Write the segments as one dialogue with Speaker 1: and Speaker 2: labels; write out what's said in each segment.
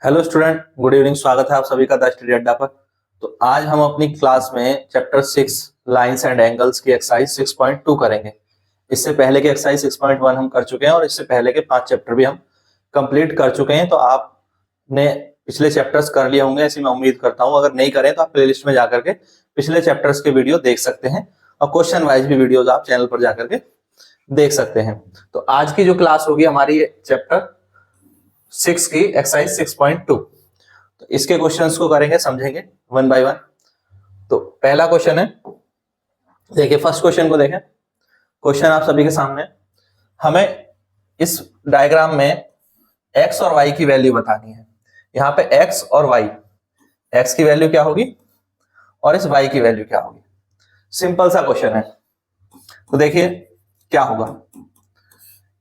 Speaker 1: Hello student, good evening. स्वागत है आप सभी का द स्टडी अड्डा पर। तो आज हम अपनी क्लास में चैप्टर 6 लाइंस एंड एंगल्स की एक्सरसाइज 6.2 करेंगे। इससे पहले के एक्सरसाइज 6.1 हम कर चुके हैं और इससे पहले के 5 चैप्टर भी हम कंप्लीट कर चुके हैं। तो आपने पिछले चैप्टर्स कर लिए होंगे ऐसी मैं उम्मीद करता हूँ। अगर नहीं करें तो आप प्लेलिस्ट में जाकर के पिछले चैप्टर्स के वीडियो देख सकते हैं और क्वेश्चन वाइज भी वीडियोज आप चैनल पर जाकर के देख सकते हैं। तो आज की जो क्लास होगी हमारी चैप्टर 6 की एक्सरसाइज 6.2। तो इसके क्वेश्चंस को करेंगे, समझेंगे वन बाय वन। तो पहला क्वेश्चन है, देखिए फर्स्ट क्वेश्चन को देखें। क्वेश्चन आप सभी के सामने, हमें इस डायग्राम में x और y की वैल्यू बतानी है। यहाँ पे x और y, x की वैल्यू क्या होगी और इस y की वैल्यू क्या होगी। सिंपल सा क्वेश्चन है। तो देखिए क्या होगा,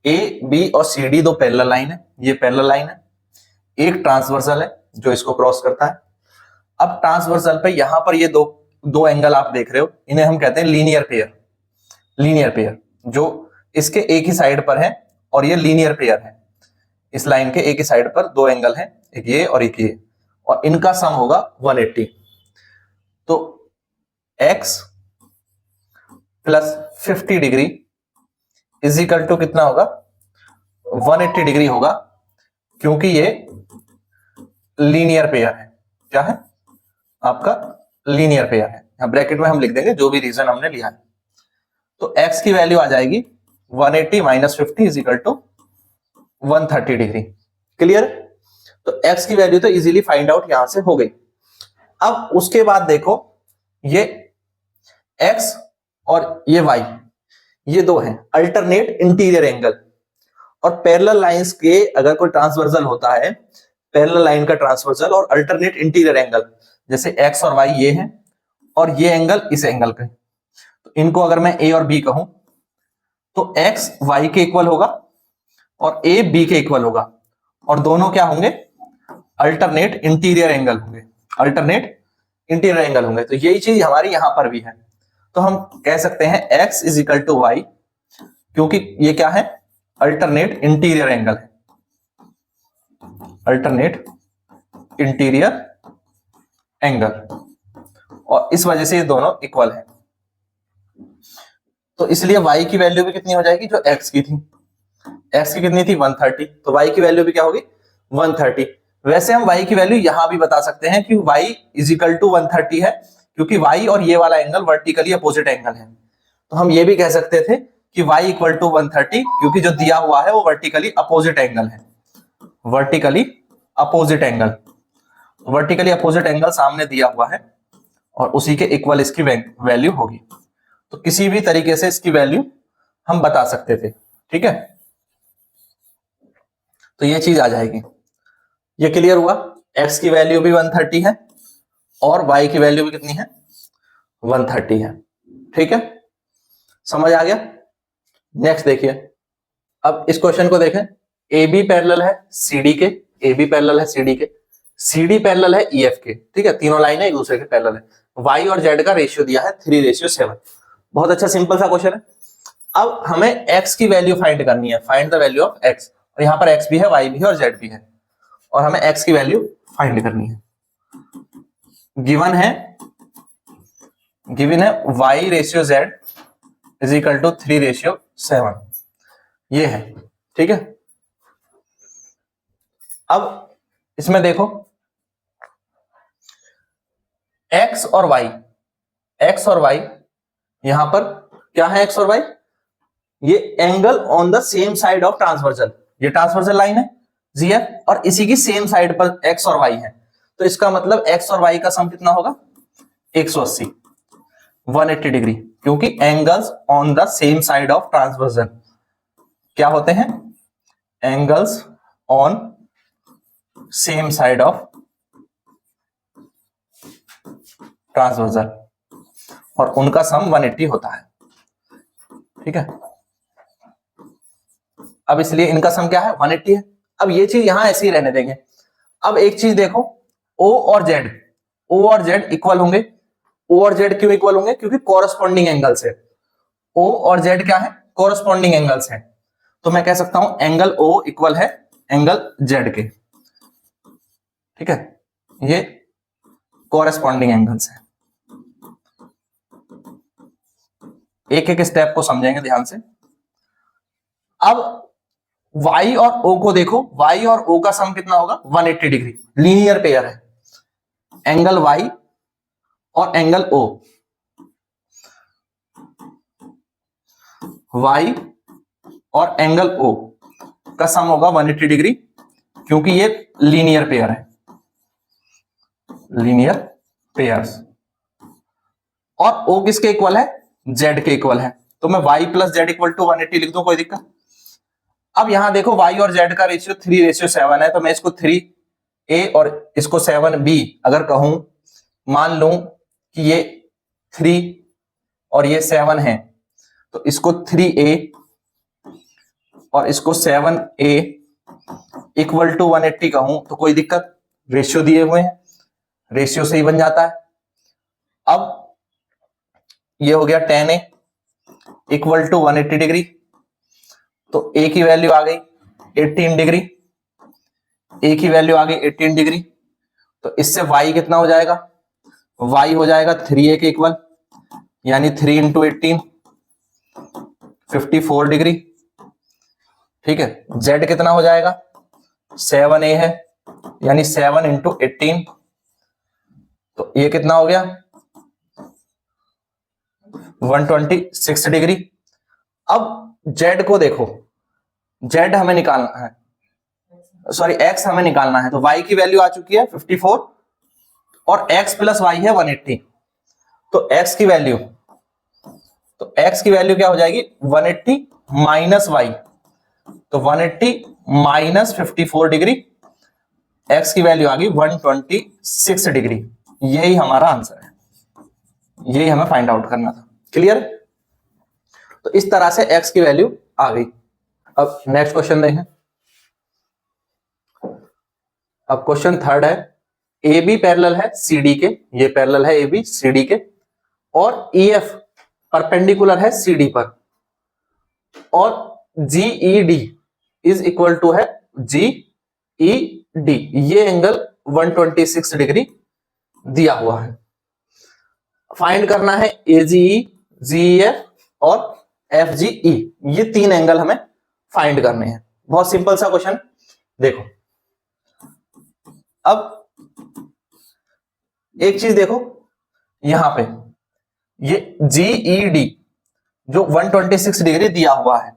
Speaker 1: ए बी और सी डी दो पैरेलल लाइन है, ये पैरेलल लाइन है। एक ट्रांसवर्सल है जो इसको क्रॉस करता है। अब ट्रांसवर्सल पे यहां पर ये दो एंगल आप देख रहे हो, इन्हें हम कहते हैं लीनियर पेयर। लीनियर पेयर जो इसके एक ही साइड पर है और ये लीनियर पेयर है। इस लाइन के एक ही साइड पर दो एंगल हैं, एक ये और एक ये, और इनका सम होगा 180। तो x plus 50 degree is equal to कितना होगा, 180 डिग्री होगा, क्योंकि ये लीनियर पेयर है। क्या है आपका, लीनियर पेयर है। यहां ब्रैकेट में हम लिख देंगे जो भी रीजन हमने लिया है। तो x की वैल्यू आ जाएगी 180 minus 50 is equal to 130 degree. Clear. तो x की वैल्यू तो इजीली फाइंड आउट यहां से हो गई। अब उसके बाद देखो, ये x और ये y, ये दो हैं अल्टरनेट इंटीरियर एंगल। और पैरेलल लाइंस के अगर कोई ट्रांसवर्सल होता है, पैरेलल लाइन का ट्रांसवर्सल और अल्टरनेट इंटीरियर एंगल, जैसे x और y ये हैं और ये एंगल इस एंगल का, तो इनको अगर मैं a और b कहूं तो x y के इक्वल होगा और a b के इक्वल होगा, और दोनों क्या होंगे, अल्टरनेट इंटीरियर एंगल होंगे। अल्टरनेट इंटीरियर एंगल होंगे। तो यही चीज हमारी यहां पर भी है। तो हम कह सकते हैं x is equal to y, क्योंकि ये क्या है, अल्टरनेट इंटीरियर एंगल है। अल्टरनेट इंटीरियर एंगल, और इस वजह से ये दोनों इक्वल है। तो इसलिए y की वैल्यू भी कितनी हो जाएगी, जो x की थी, x की कितनी थी 130, तो y की वैल्यू भी क्या होगी 130। वैसे हम y की वैल्यू यहां भी बता सकते हैं कि y इज इक्वल टू 130 है, क्योंकि y और ये वाला एंगल वर्टिकली अपोजिट एंगल है। तो हम ये भी कह सकते थे कि y इक्वल टू 130, क्योंकि जो दिया हुआ है वो वर्टिकली अपोजिट एंगल है। Vertically opposite angle, vertically opposite angle सामने दिया हुआ है और उसी के इक्वल इसकी वैल्यू होगी। तो किसी भी तरीके से इसकी वैल्यू हम बता सकते थे। ठीक है, तो ये चीज आ जाएगी। ये क्लियर हुआ। x की वैल्यू भी 130 है और y की वैल्यू भी कितनी है, 130 है। ठीक है, समझ आ गया। नेक्स्ट देखिए, अब इस क्वेश्चन को देखें। ए बी पैरेलल है सी डी के, ए बी पैरेलल है सी डी के, सी डी पैरेलल है ई एफ के। ठीक है, तीनों लाइन एक दूसरे के पैरेलल है। y और z का रेशियो दिया है 3:7। बहुत अच्छा सिंपल सा क्वेश्चन है। अब हमें x की वैल्यू फाइंड करनी है, find the value of x। और यहाँ पर x भी है, y भी है और z भी है, और हमें x की वैल्यू फाइंड करनी है। गिवन है y ratio z is equal to 3:7, ये है। ठीक है, अब इसमें देखो x और y, यहां पर क्या है x और y, ये angle on the same side of transversal. ये ट्रांसवर्सल लाइन है GF और इसी की सेम साइड पर x और y है। तो इसका मतलब x और y का सम कितना होगा, 180, 180 डिग्री, क्योंकि angles on the same side of transversal क्या होते हैं, angles on same side of transversal, और उनका सम 180 होता है। ठीक है, अब इसलिए इनका सम क्या है, 180 है। अब ये चीज यहां ऐसे ही रहने देंगे। अब एक चीज देखो, O और Z इक्वल होंगे। O और Z क्यों इक्वल होंगे, क्योंकि कॉरस्पॉन्डिंग एंगल्स है। O और Z क्या है, कॉरस्पॉन्डिंग एंगल्स है। तो मैं कह सकता हूं एंगल O इक्वल है एंगल Z के। ठीक है, ये कोरेस्पॉन्डिंग एंगल्स है। एक एक स्टेप को समझेंगे ध्यान से। अब y और o को देखो, y और o का सम कितना होगा 180 डिग्री, लीनियर पेयर है, एंगल y और एंगल o, y और एंगल o का सम होगा 180 डिग्री, क्योंकि ये लीनियर पेयर है, लीनियर पेयर्स। और o किसके इक्वल है, z के इक्वल है, तो मैं y plus z equal to 180 लिख दूं, कोई दिक्कत। अब यहां देखो y और z का रेशियो 3:7 है, तो मैं इसको 3a और इसको 7b अगर कहूं, मान लूं कि ये 3 और ये 7 है, तो इसको 3a और इसको 7a इक्वल टू 180 कहूं तो कोई दिक्कत, रेशियो दिए हुए हैं, रेशियो से ही बन जाता है। अब ये हो गया 10a इक्वल टू 180 डिग्री, तो a की वैल्यू आ गई 18 डिग्री, a की वैल्यू आ गई 18 डिग्री, तो इससे y कितना हो जाएगा, y हो जाएगा 3a के इक्वल, यानी 3 इंटू 18 54 डिग्री। ठीक है, z कितना हो जाएगा 7a है, यानी 7 इंटू 18, तो ये कितना हो गया 126 डिग्री। अब z को देखो, z हमें निकालना है, सॉरी x हमें निकालना है, तो y की वैल्यू आ चुकी है 54 और x प्लस y है 180, तो x की वैल्यू क्या हो जाएगी 180 माइनस y, तो 180 माइनस 54 डिग्री, x की वैल्यू आ गई 126 डिग्री। यही हमारा आंसर है, यही हमें फाइंड आउट करना था। क्लियर? तो इस तरह से x की वैल्यू आ गई। अब नेक्स्ट क्वेश्चन देखें। अब क्वेश्चन थर्ड है, ए बी पैरेलल है सी डी के, ये पैरेलल है ए बी सी डी के, और ई एफ परपेंडिकुलर है सी डी पर, और G E D is equal to है जी ई डी, ये एंगल 126 डिग्री दिया हुआ है। फाइंड करना है ए जी ई, जी ई एफ और एफ जी ई, ये तीन एंगल हमें फाइंड करने हैं। बहुत सिंपल सा क्वेश्चन। देखो, अब एक चीज देखो, यहां पे ये जीईडी जो 126 डिग्री दिया हुआ है,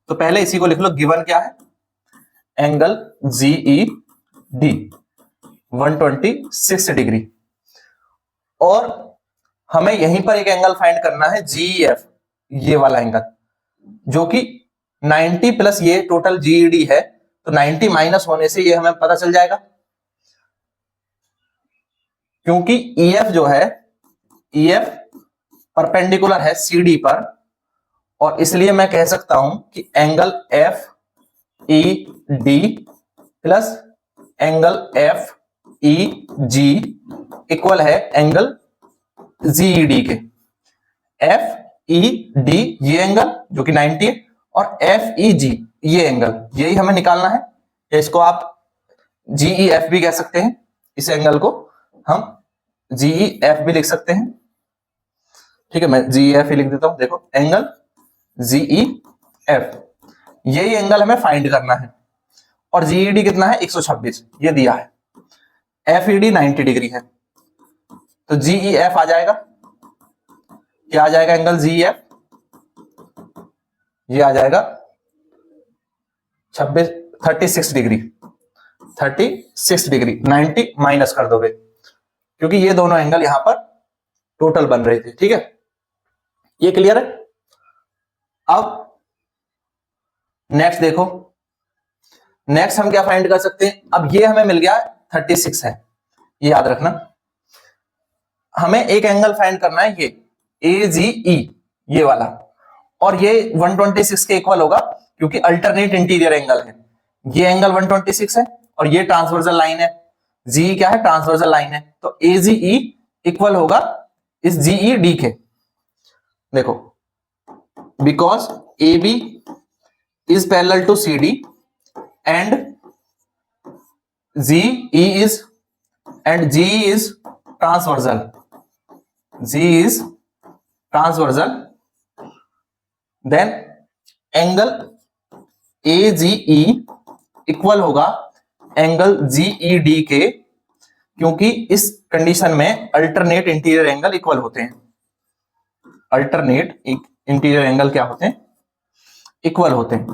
Speaker 1: तो पहले इसी को लिख लो, गिवन क्या है, एंगल जीईडी 126 डिग्री, और हमें यहीं पर एक एंगल फाइंड करना है जीईएफ, ये वाला एंगल, जो कि 90 प्लस ये टोटल जीईडी है, तो 90 माइनस होने से ये हमें पता चल जाएगा, क्योंकि EF जो है, EF परपेंडिकुलर है CD पर, और इसलिए मैं कह सकता हूं कि angle FED plus angle FEG equal है एंगल GED के। FED ये एंगल जो कि 90 है, और FEG ये एंगल, यही हमें निकालना है, या इसको आप GEF भी कह सकते हैं, इस एंगल को हम GEF भी लिख सकते हैं। ठीक है, मैं GEF ही लिख देता हूं। देखो, एंगल GEF, यही एंगल हमें फाइंड करना है, और GED कितना है 126, ये दिया है। FED 90 डिग्री है, तो GEF आ जाएगा, क्या आ जाएगा एंगल GEF, ये आ जाएगा 36 डिग्री, 36 डिग्री, 90 माइनस कर दोगे, क्योंकि ये दोनों एंगल यहां पर टोटल बन रहे थे। ठीक है, ये क्लियर है? अब नेक्स्ट देखो, नेक्स्ट हम क्या फाइंड कर सकते हैं। अब ये हमें मिल गया 36 है, ये याद रखना। हमें एक एंगल फाइंड करना है, ये AGE, ये वाला, और ये 126 के इक्वल होगा, क्योंकि अल्टरनेट इंटीरियर एंगल है। ये एंगल 126 है, और ये ट्रांसवर्सल लाइन है, जी क्या है, ट्रांसवर्सल लाइन है, तो AGE इक्वल होगा इस GED के। देखो, because AB is parallel to CD and GE is and G is transversal. G is transversal. Then angle AGE equal होगा एंगल GED के, क्योंकि इस कंडीशन में अल्टरनेट इंटीरियर एंगल इक्वल होते हैं। अल्टरनेट इंटीरियर एंगल क्या होते हैं? इक्वल होते हैं,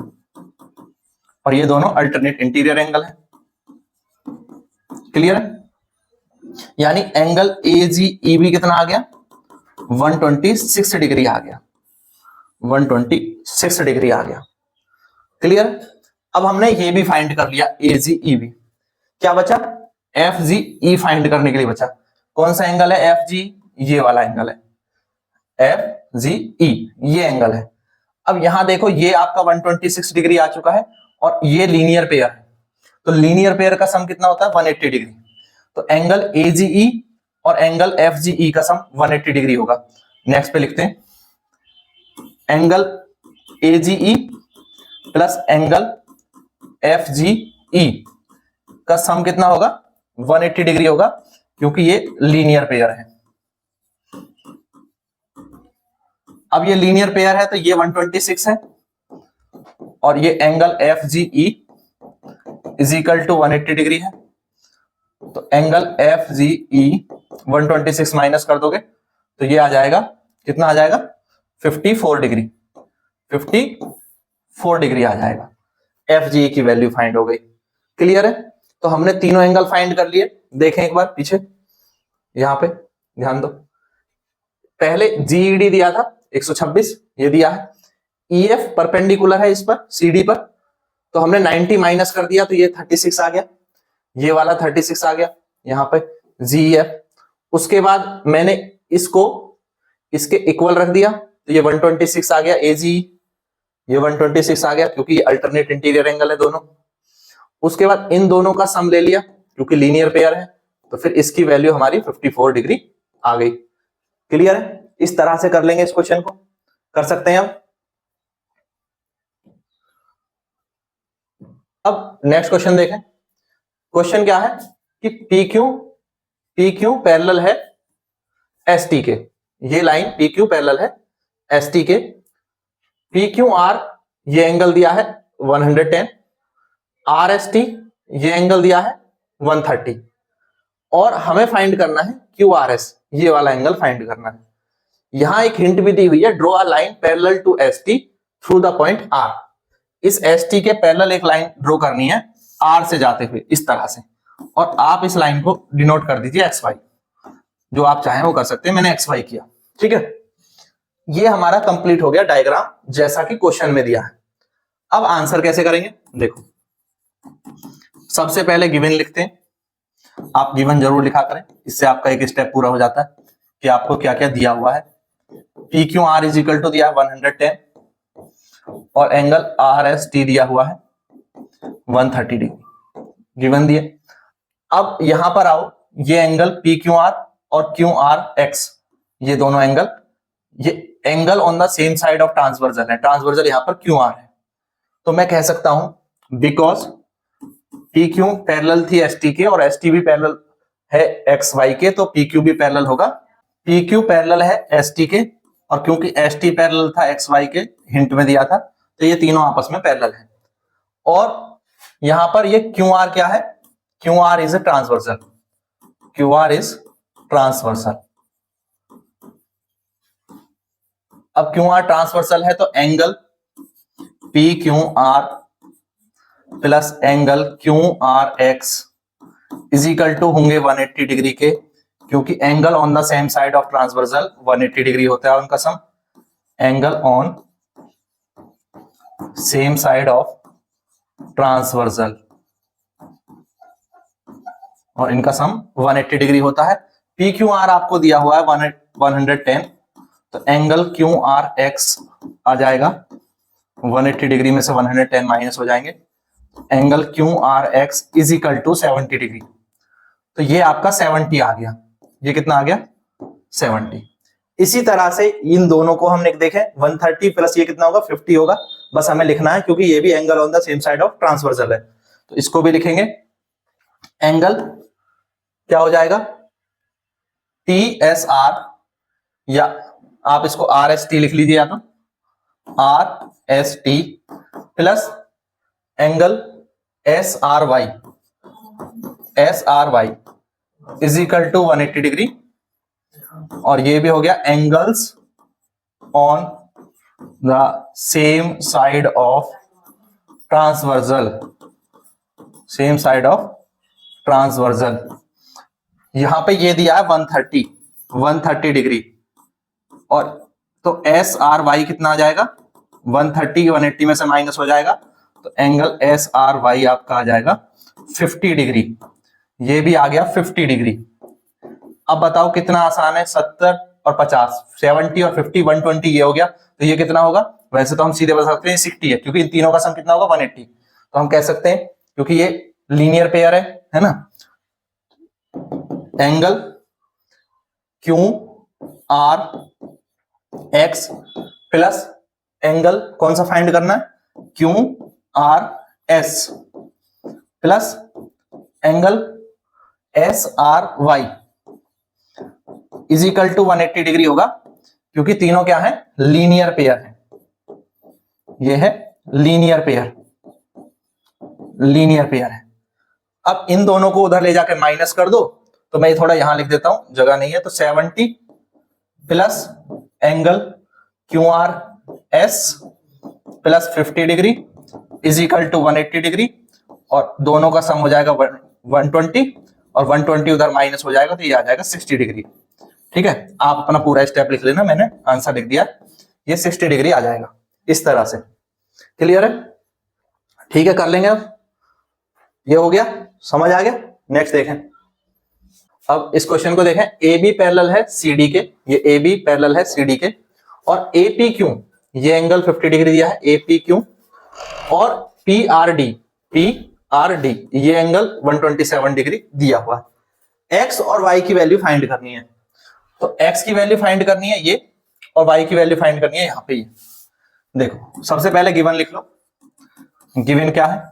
Speaker 1: और ये दोनों अल्टरनेट इंटीरियर एंगल है। क्लियर है? यानी एंगल AGEB कितना आ गया? 126 डिग्री आ गया। 126 डिग्री आ गया। क्लियर? अब हमने ये भी फाइंड कर लिया AGEB। क्या बचा? FGE फाइंड करने के लिए बचा। कौन सा एंगल है FG? ये वाला एंगल है FGE, ये एंगल है। अब यहां देखो, ये आपका 126 डिग्री आ चुका है और ये लीनियर पेयर है, तो लीनियर पेयर का सम कितना होता है? 180 डिग्री। तो एंगल AGE और एंगल FGE का सम 180 डिग्री होगा। नेक्स्ट पे लिखते हैं, angle AGE plus angle FGE का सम कितना होगा? 180 डिग्री होगा, क्योंकि ये लीनियर पेयर है। अब ये लीनियर पेयर है तो ये 126 है, और ये angle FGE is equal to 180 degree है। तो एंगल FGE 126 माइनस कर दोगे तो ये आ जाएगा, कितना आ जाएगा? 54 डिग्री। 54 डिग्री आ जाएगा। FGE की वैल्यू फाइंड हो गई। क्लियर है? तो हमने तीनों एंगल फाइंड कर लिए। देखें एक बार पीछे, यहां पे ध्यान दो। पहले GED दिया था 126, ये दिया है। EF परपेंडिकुलर है इस पर, CD पर, तो हमने 90 माइनस कर दिया तो ये 36 आ गया। ये वाला 36 आ गया यहां पे GEF। उसके बाद मैंने इसको इसके इक्वल रख दिया तो ये 126 आ गया AGE। ये 126 आ गया क्योंकि ये अल्टरनेट इंटीरियर एंगल है दोनों। उसके बाद इन दोनों का सम ले लिया क्योंकि लीनियर पेयर है, तो फिर इसकी वैल्यू हमारी 54 डिग्री आ गई। क्लियर है? इस तरह से कर लेंगे इस क्वेश्चन को, कर सकते हैं हम। अब नेक्स्ट क्वेश्चन देखें। क्वेश्चन क्या है कि PQ पैरेलल है ST के। ये लाइन PQ पैरेलल है ST के। PQR ये एंगल दिया है 110, RST ये एंगल दिया है 130, और हमें फाइंड करना है QRS, ये वाला एंगल फाइंड करना है। यहां एक हिंट भी दी हुई है, draw a line parallel to ST through the point R। इस ST के पैरेलल एक लाइन ड्रॉ करनी है R से जाते हुए इस तरह से, और आप इस लाइन को डिनोट कर दीजिए XY। जो आप चाहें वो कर सकते हैं, मैंने XY किया। ठीक है, ये हमारा कंप्लीट हो गया डायग्राम जैसा कि क्वेश्चन में दिया है। अब आंसर कैसे करेंगे? देखो, सबसे पहले गिवन लिखते हैं। आप गिवन जरूर लिखा करें, इससे आपका एक स्टेप पूरा हो जाता है कि आपको क्या क्या दिया हुआ है। PQR इज इक्वल टू दिया है 110, और एंगल RST दिया हुआ है 130 डिग्री, गिवन दिए। अब यहां पर आओ, ये एंगल PQR और QRX, ये दोनों एंगल, ये angle on the same side of transversal है। ट्रांसवर्सल यहां पर QR है, तो मैं कह सकता हूं बिकॉज PQ पैरेलल थी ST के और ST भी पैरेलल है XY के, तो PQ भी पैरेलल होगा। PQ पैरेलल है ST के, और क्योंकि ST पैरेलल था XY के, हिंट में दिया था, तो ये तीनों आपस में पैरेलल है। और यहां पर ये QR क्या है? QR is a transversal. QR is transversal. अब QR ट्रांसवर्सल है तो angle PQR plus angle QRX is equal to होंगे 180 डिग्री के, क्योंकि angle on the same side of transversal 180 degree होता है उनका sum. Angle on same side of transversal और इनका सम 180 डिग्री होता है। PQR आपको दिया हुआ है 110, तो एंगल QRX आ जाएगा 180 डिग्री में से 110 माइनस हो जाएंगे, angle QRX is equal to 70 degree. तो ये आपका 70 आ गया। ये कितना आ गया? 70। इसी तरह से इन दोनों को हमने देखे 130 प्लस ये कितना होगा? 50 होगा। बस हमें लिखना है क्योंकि ये भी angle on the same side of transversal है, तो इसको भी लिखेंगे। एंगल क्या हो जाएगा, TSR, या आप इसको RST लिख लीजिए, या तो RST plus angle SRY is equal to 180 degree, और ये भी हो गया angles on the same side of transversal, same side of transversal. यहां पे ये दिया है 130 डिग्री, और तो SRY कितना आ जाएगा, 130 180 में से माइनस हो जाएगा, तो एंगल SRY आपका आ जाएगा 50 डिग्री। ये भी आ गया 50 डिग्री। अब बताओ कितना आसान है, 70 और 50, 70 और 50, 120 ये हो गया, तो ये कितना होगा, वैसे तो हम सीधे बता सकते हैं 60 है, क्योंकि इन तीनों का सम कितना होगा 180, तो हम कह सकते हैं क्योंकि ये लीनियर पेयर है ना, एंगल QRX प्लस एंगल कौन सा फाइंड करना है, QRS plus angle SRY is equal to 180 degree होगा, क्योंकि तीनों क्या है, लीनियर पेयर है। ये है लीनियर पेयर, लीनियर पेयर है। अब इन दोनों को उधर ले जाके माइनस कर दो, तो मैं थोड़ा यहां लिख देता हूं, जगह नहीं है, तो 70 plus angle QRS plus 50 degree is equal to 180 degree, और दोनों का सम हो जाएगा 120, और 120 उधर माइनस हो जाएगा, तो ये आ जाएगा 60 डिग्री। ठीक है, आप अपना पूरा स्टेप लिख लेना, मैंने आंसर लिख दिया, ये 60 डिग्री आ जाएगा इस तरह से। क्लियर है, ठीक है, कर लेंगे। अब ये हो गया, समझ आ गया। नेक्स्ट देखें, अब इस क्वेश्चन को देखें, AB पैरेलल है CD के, ये AB पैरेलल है CD के, और APQ ये एंगल 50 डिग्री दिया है APQ, और PRD ये एंगल 127 डिग्री दिया हुआ है। X और Y की वैल्यू फाइंड करनी है, तो X की वैल्यू फाइंड करनी है ये, और Y की वैल्यू फाइंड करनी है यहां पे। ये देखो, सबसे पहले गिवन लिख लो। गिवन क्या है,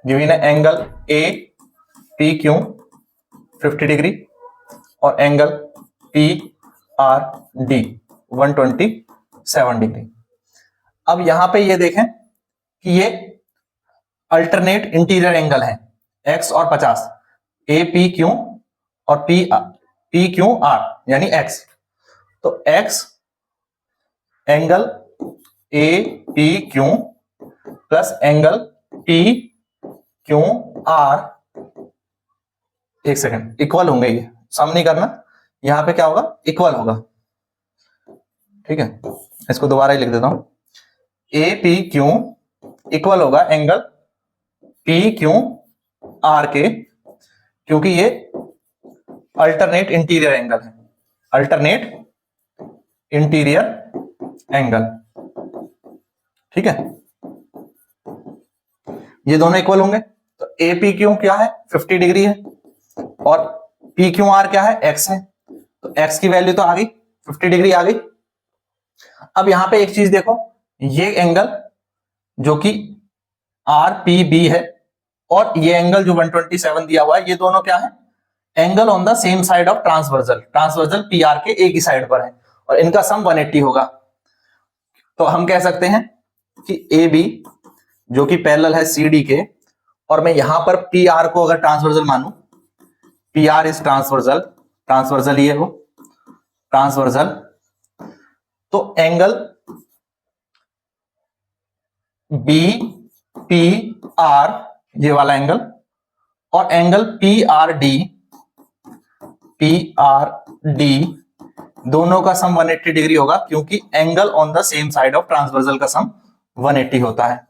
Speaker 1: गिवन है एंगल APQ 50 डिग्री और एंगल PRD 127 डिग्री। अब यहां पे ये देखें कि ये अल्टरनेट इंटीरियर एंगल है, X और 50, APQ और PQR यानी X, तो X angle APQ plus angle PQR, एक सेकंड, इक्वल होंगे, ये सम नहीं करना, यहां पे क्या होगा, इक्वल होगा। ठीक है, इसको दोबारा ही लिख देता हूं, APQ इक्वल होगा एंगल PQR के, क्योंकि ये अल्टरनेट इंटीरियर एंगल है, अल्टरनेट इंटीरियर एंगल। ठीक है, ये दोनों इक्वल होंगे, तो APQ क्या है, 50 डिग्री है, और PQR क्या है, X है, तो X की वैल्यू तो आ गई, 50 डिग्री आ गई। अब यहां पे एक चीज देखो, ये एंगल जो कि RPB है, और ये एंगल जो 127 दिया हुआ है, ये दोनों क्या है, angle on the same side of transversal, transversal PR के एक ही साइड पर है, और इनका सम 180 होगा। तो हम कह सकते हैं कि AB जो कि पैरेलल है CD के, और मैं यहां पर PR को अगर ट्रांसवर्सल मानूं, PR इज ट्रांसवर्सल, ट्रांसवर्सल ये हो ट्रांसवर्सल, तो एंगल BPR ये वाला एंगल, और एंगल PRD दोनों का सम 180 डिग्री होगा, क्योंकि angle on the same side of transversal का सम 180 होता है,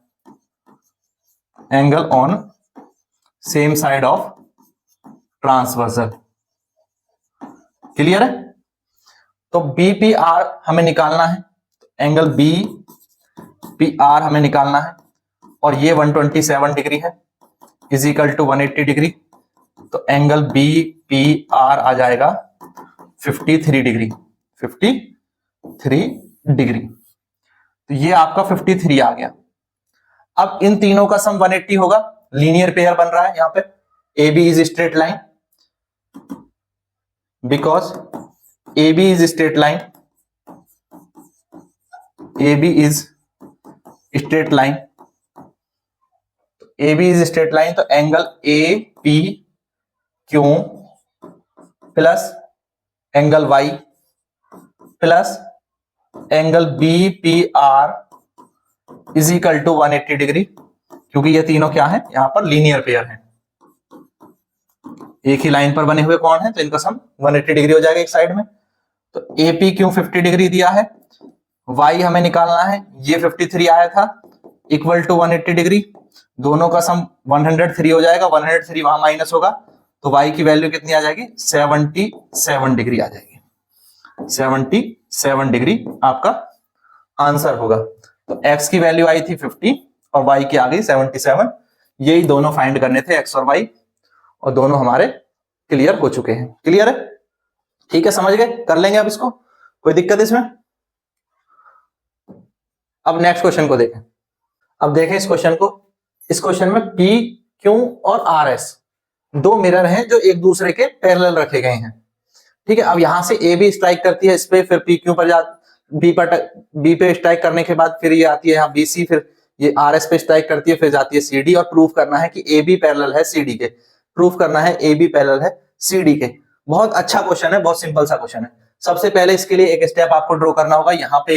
Speaker 1: angle on same side of transversal. Clear है, तो BPR हमें निकालना है, एंगल BPR हमें निकालना है, और ये 127 डिग्री है इज इक्वल टू 180 डिग्री, तो एंगल BPR आ जाएगा 53 डिग्री, 53 डिग्री, तो ये आपका 53 आ गया। अब इन तीनों का सम 180 होगा, लीनियर पेयर बन रहा है यहां पे, AB is straight line, because AB is straight line, AB is straight line, AB is straight line, तो angle APQ plus angle Y plus angle BPR is equal to 180 degree, क्योंकि ये तीनों क्या है, यहां पर लीनियर पेयर है, एक ही लाइन पर बने हुए कौन है, तो इनका सम 180 डिग्री हो जाएगा एक साइड में। तो APQ 50 डिग्री दिया है, Y हमें निकालना है, ये 53 आया था, इक्वल टू 180 डिग्री, दोनों का सम 103 हो जाएगा, 103 वहां माइनस होगा, तो Y की वैल्यू कितनी आ जाएगी, 77 डिग्री आ जाएगी, 77 डिग्री आपका आंसर होगा। तो x की वैल्यू आई थी 50 और y की आ गई 77, यही दोनों फाइंड करने थे, x और y, और दोनों हमारे क्लियर हो चुके हैं। क्लियर है, ठीक है, समझ गए, कर लेंगे अब इसको, कोई दिक्कत इसमें। अब नेक्स्ट क्वेश्चन को देखें। अब देखें इस क्वेश्चन को, इस क्वेश्चन में P, Q और RS दो मिरर हैं जो एक दूसरे के पैरेलल रखे गए हैं, ठीक है। अब यहां से A भी स्ट्राइक करती है इस पे, फिर PQ पर B पे स्ट्राइक करने के बाद फिर ये आती है यहाँ BC, फिर ये RS पे स्ट्राइक करती है, फिर जाती है CD, और प्रूफ करना है कि AB पैरेलल है CD के, प्रूफ करना है AB पैरेलल है CD के। बहुत अच्छा क्वेश्चन है, बहुत सिंपल सा क्वेश्चन है। सबसे पहले इसके लिए एक स्टेप आपको ड्रॉ करना होगा, यहाँ पे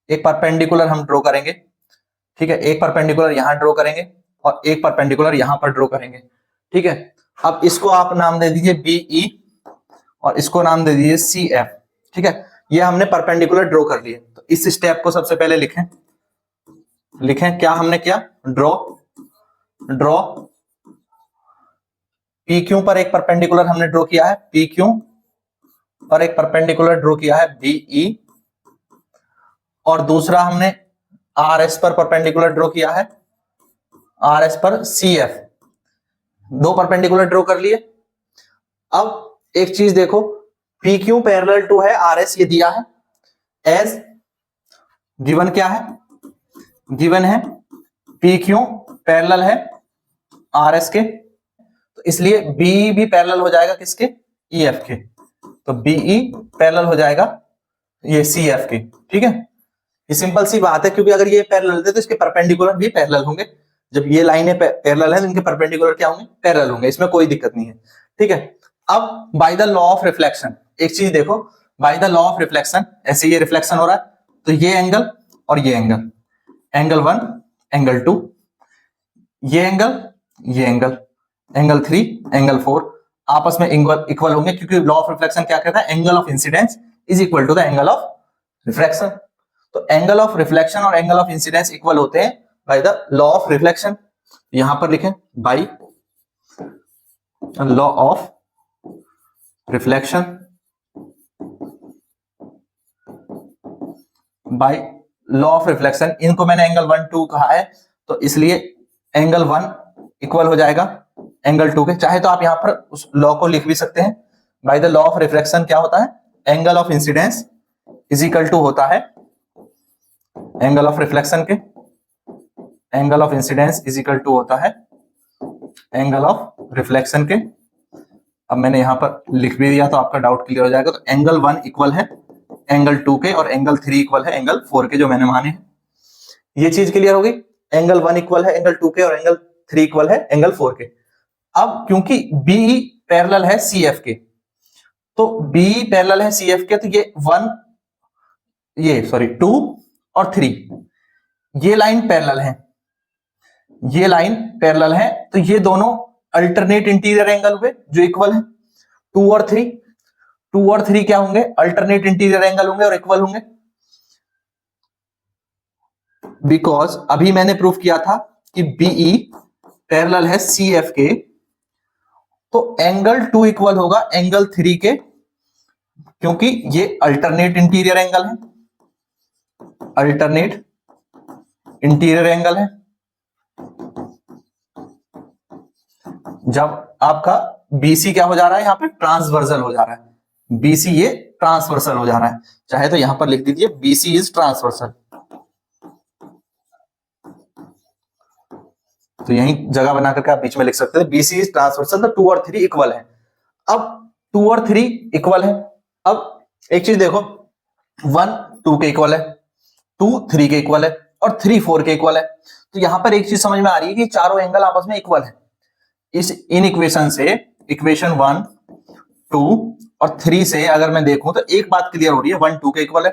Speaker 1: एक परपेंडिकुलर हम ड्रॉ करेंगे, ठीक है, एक परपेंडिकुलर यहां ड्रॉ करेंगे और एक परपेंडिकुलर यहां पर ड्रॉ करेंगे, ठीक है। अब इसको आप नाम दे दीजिए BE और इसको नाम दे दीजिए CF, ठीक है। ये हमने परपेंडिकुलर ड्रॉ कर लिए, तो इस स्टेप को सबसे पहले लिखें क्या हमने किया, ड्रॉ PQ पर एक परपेंडिकुलर हमने ड्रॉ किया है, PQ पर एक परपेंडिकुलर ड्रॉ किया है BE, और दूसरा हमने RS पर परपेंडिकुलर ड्रॉ किया है, RS पर CF, दो परपेंडिकुलर ड्रॉ कर लिए। अब एक चीज देखो, PQ पैरेलल टू है RS, ये दिया है एज गिवन, क्या है गिवन है PQ पैरेलल है RS के, तो इसलिए BE भी पैरेलल हो जाएगा किसके, EF के, तो BE पैरेलल हो जाएगा ये CF के, ठीक है। ये सिंपल सी बात है, क्योंकि अगर ये पैरेलल थे तो इसके परपेंडिकुलर भी पैरेलल होंगे, जब ये लाइनें पैरेलल है तो इनके परपेंडिकुलर क्या होंगे, पैरेलल होंगे, इसमें कोई दिक्कत नहीं है, ठीक है। अब bye the law of reflection एक चीज देखो, bye the law of reflection, ऐसे ये रिफ्लेक्शन हो रहा है, तो ये एंगल और ये एंगल, एंगल 1 एंगल 2, ये एंगल एंगल 3 एंगल 4 आपस में इक्वल होंगे, क्योंकि लॉ ऑफ रिफ्लेक्शन क्या कहता है, angle of incidence is equal to the angle of reflection. तो एंगल ऑफ रिफ्लेक्शन और एंगल ऑफ इंसिडेंस इक्वल होते हैं by the law of reflection, यहां पर लिखें by law of reflection, by law of reflection, इनको मैंने एंगल 1 2 कहा है, तो इसलिए एंगल 1 इक्वल हो जाएगा एंगल 2 के। चाहे तो आप यहां पर उस लॉ को लिख भी सकते हैं, by the law of reflection क्या होता है, angle of incidence is equal to होता है एंगल ऑफ रिफ्लेक्शन के, angle of incidence is equal to होता है एंगल ऑफ रिफ्लेक्शन के। अब मैंने यहां पर लिख भी दिया तो आपका डाउट क्लियर हो जाएगा। तो एंगल 1 इक्वल है एंगल 2 के और एंगल 3 इक्वल है एंगल 4 के, जो मैंने माने हैं। ये चीज क्लियर होगी, एंगल 1 इक्वल है एंगल 2 के और एंगल 3 इक्वल है एंगल 4 के। अब क्योंकि BE पैरेलल है CF के, तो BE पैरेलल है CF के, तो ये 2 और 3 ये लाइन पैरेलल है, ये लाइन पैरेलल है, तो ये दोनों अल्टरनेट इंटीरियर एंगल हुए जो इक्वल है। 2 और 3 क्या होंगे, अल्टरनेट इंटीरियर एंगल होंगे और इक्वल होंगे, बिकॉज अभी मैंने प्रूफ किया था कि BE पैरेलल है CF के, तो एंगल 2 इक्वल होगा एंगल 3 के, क्योंकि ये अल्टरनेट इंटीरियर एंगल है, अल्टरनेट इंटीरियर एंगल है। जब आपका BC क्या हो जा रहा है, यहां पे ट्रांसवर्सल हो जा रहा है, BC ये ट्रांसवर्सल हो जा रहा है, चाहे तो यहां पर लिख दीजिए BC इज ट्रांसवर्सल, तो यही जगह बना करके आप बीच में लिख सकते हैं BC इज ट्रांसवर्सल, तो 2 और 3 इक्वल है। अब 2 और 3 इक्वल है। अब एक चीज देखो, 1 2 के इक्वल है, 2 3 के इक्वल है और 3 4 के इक्वल है। तो यहां पर एक चीज समझ में आ रही है कि चारों एंगल आपस में इक्वल है। इन इक्वेशन से, इक्वेशन 1 2 और 3 से अगर मैं देखूं तो एक बात क्लियर हो रही है, 1 2 के इक्वल है,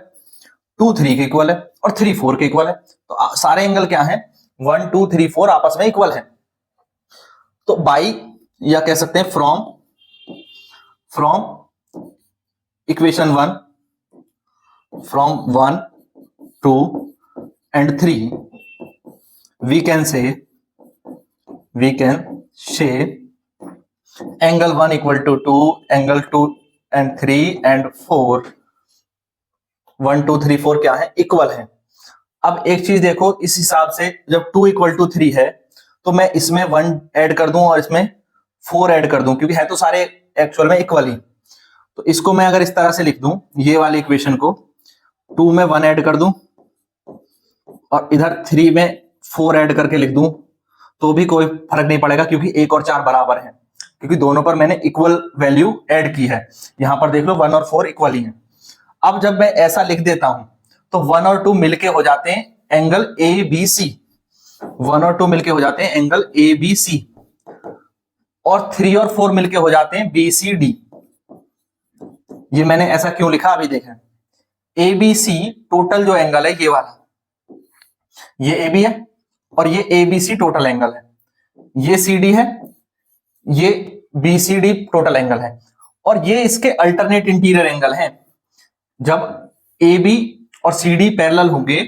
Speaker 1: 2 3 के इक्वल है और 3 4 के इक्वल है। तो सारे एंगल क्या है, 1 2 3 4 आपस में इक्वल है। तो बाई, या कह सकते हैं from equation 1, from 1 2 and 3 we can say angle 1 equal to 2, angle 2 and 3 and 4, 1 2 3 4 क्या है, इक्वल है। अब एक चीज देखो, इस हिसाब से जब 2 इक्वल टू 3 है तो मैं इसमें 1 ऐड कर दूं और इसमें 4 ऐड कर दूं, क्योंकि है तो सारे एक्चुअल में इक्वल ही। तो इसको मैं अगर इस तरह से लिख दूं, ये वाली इक्वेशन को 2 में 1 ऐड कर दूं और इधर 3 में 4 ऐड करके लिख दूं, तो भी कोई फर्क नहीं पड़ेगा, क्योंकि 1 और 4 बराबर है, क्योंकि दोनों पर मैंने इक्वल वैल्यू ऐड की है। यहां पर देख लो 1 और 4 इक्वल ही है। अब जब मैं ऐसा लिख देता हूं तो 1 और 2 मिलके हो जाते हैं एंगल ABC, 1 और 2 मिलके हो जाते हैं एंगल ABC, और 3 और 4 मिलके हो जाते हैं BCD। ये मैंने ऐसा क्यों लिखा अभी देखें। ABC टोटल जो एंगल है ये वाला, ये AB है और ये ABC टोटल एंगल है, ये CD है, ये BCD टोटल एंगल है, और ये इसके अल्टरनेट इंटीरियर एंगल हैं। जब AB और CD पैरेलल होंगे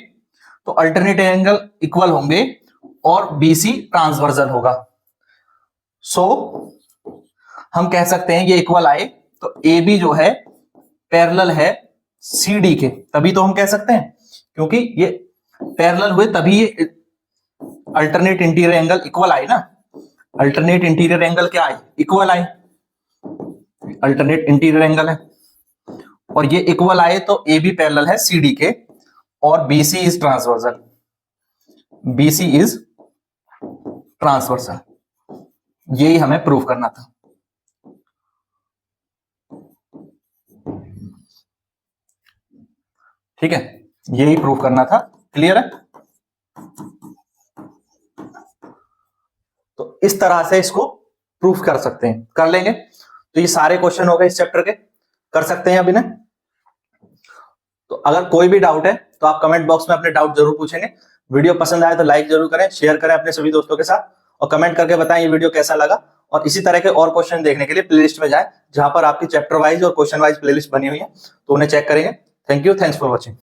Speaker 1: तो अल्टरनेट एंगल इक्वल होंगे और BC ट्रांसवर्सल होगा। सो हम कह सकते हैं ये इक्वल आए तो AB जो है पैरेलल है CD के, तभी तो हम कह सकते हैं, क्योंकि ये पैरेलल हुए तभी ये अल्टरनेट इंटीरियर एंगल इक्वल आए ना। अल्टरनेट इंटीरियर एंगल क्या आए, इक्वल आए, अल्टरनेट इंटीरियर एंगल है, और ये इक्वल आए तो AB पैरेलल है CD के और BC is transversal, BC is transversal. यही हमें प्रूव करना था। ठीक है, यही प्रूव करना था। क्लियर है? तो इस तरह से इसको प्रूफ कर सकते हैं, कर लेंगे। तो ये सारे क्वेश्चन हो गए इस चैप्टर के, कर सकते हैं अभी ना। तो अगर कोई भी डाउट है तो आप कमेंट बॉक्स में अपने डाउट जरूर पूछेंगे। वीडियो पसंद आए तो लाइक जरूर करें, शेयर करें अपने सभी दोस्तों के साथ, और कमेंट करके बताएं ये वीडियो कैसा लगा। और इसी तरह के और क्वेश्चन देखने के लिए प्लेलिस्ट में जाएं, जहां पर आपकी चैप्टर वाइज और क्वेश्चन वाइज प्लेलिस्ट बनी हुई है, तो उन्हें चेक करेंगे। Thank you, thanks for watching.